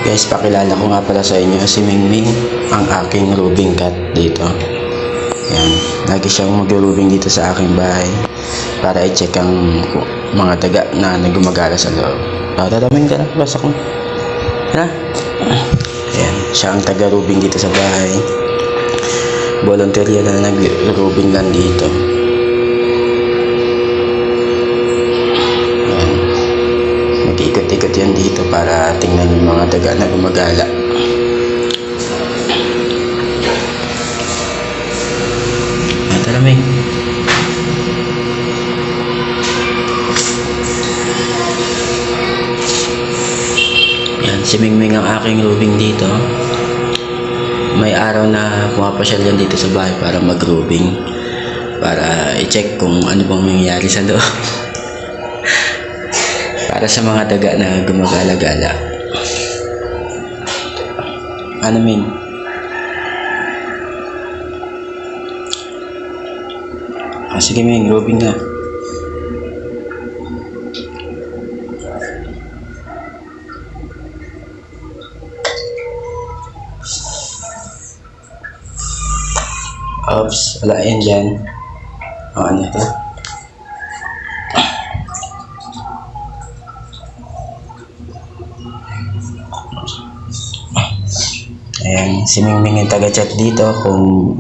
Guys, pakilala ko nga pala sa inyo si Mingming, ang aking rubing cat dito. Yan, lagi siyang mag-rubing dito sa aking bahay para i-check ang mga daga na nagumagala sa loob. Tataming ka na, basak mo. Ha? Ayan, siya ang taga-rubing dito sa bahay. Volunteer na nag-rubing lang dito. Ikot-ikot yan dito para tingnan yung mga daga na gumagala. Tara, Ming. Yan, si Mingming ang aking rubing dito. May araw na pumapasyal yan dito sa bahay para mag-rubing, para i-check kung ano bang mangyayari sa loob. Para sa mga daga na gumagala-gala. Ano, Min? Sige, Min, rubing na. Oops, wala yan dyan. Ano ito? Ayan, si Mingming yung taga-check dito kung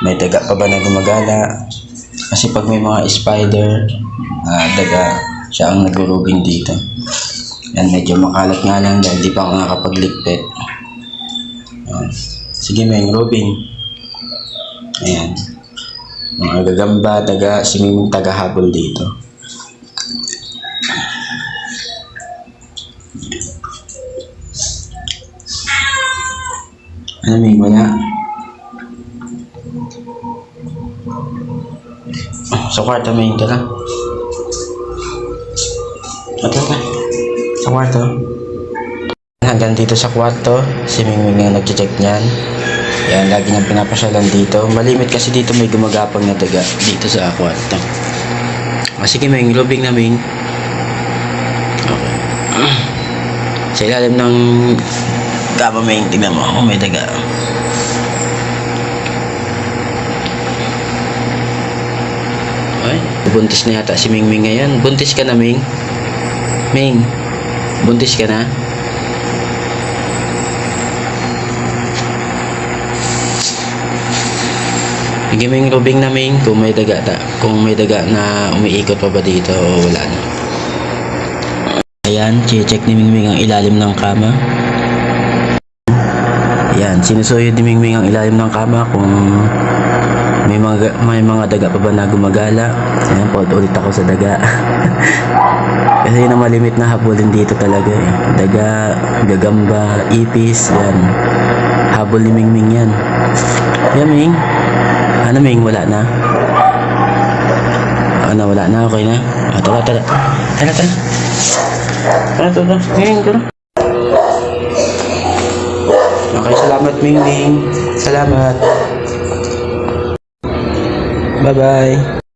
may daga pa ba na gumagala. Kasi pag may mga spider, daga, siya ang nag-rubing dito. Ayan, medyo makalat nga lang dahil di pa ako nakapagligpit. Ayan. Sige, Ming, rubing. Ayan. Mga gagamba, daga, si Mingming taga-habol dito. Ano, Ming, wala? Sa kwarto, Ming, tara. Tara. Sa kwarto. Hanggang dito sa kwarto, si Mingming ang nag-check niyan. Yan, lagi niyang pinapasyalan dito. Malimit kasi dito may gumagapang na daga dito sa kwarto. Sige, Ming, rubing na, Ming. Okay. Sa ilalim ng kama, Ming, tignan mo, may daga. Ay, buntis na yata si Mingming ngayon. Buntis ka na, Ming? Ming, buntis ka na? Sige, Ming, rubing na, Ming, kung may daga na umiikot pa ba dito o wala na. Ayan, check ni Mingming ang ilalim ng kama. Yan, sinusuyod ni Mingming ang ilalim ng kama kung may mga daga pa ba na gumagala. Ayan, paud ulit ako sa daga. Kasi yun ang malimit na habulin dito talaga eh. Daga, gagamba, ipis, yan. Habol ni Mingming yan. Yan, Ming. Ano, Ming, wala na? Ano, wala na? Okay na? Tara. Tara. Ming, tara. Okay, salamat, Mingming. Salamat. Bye-bye.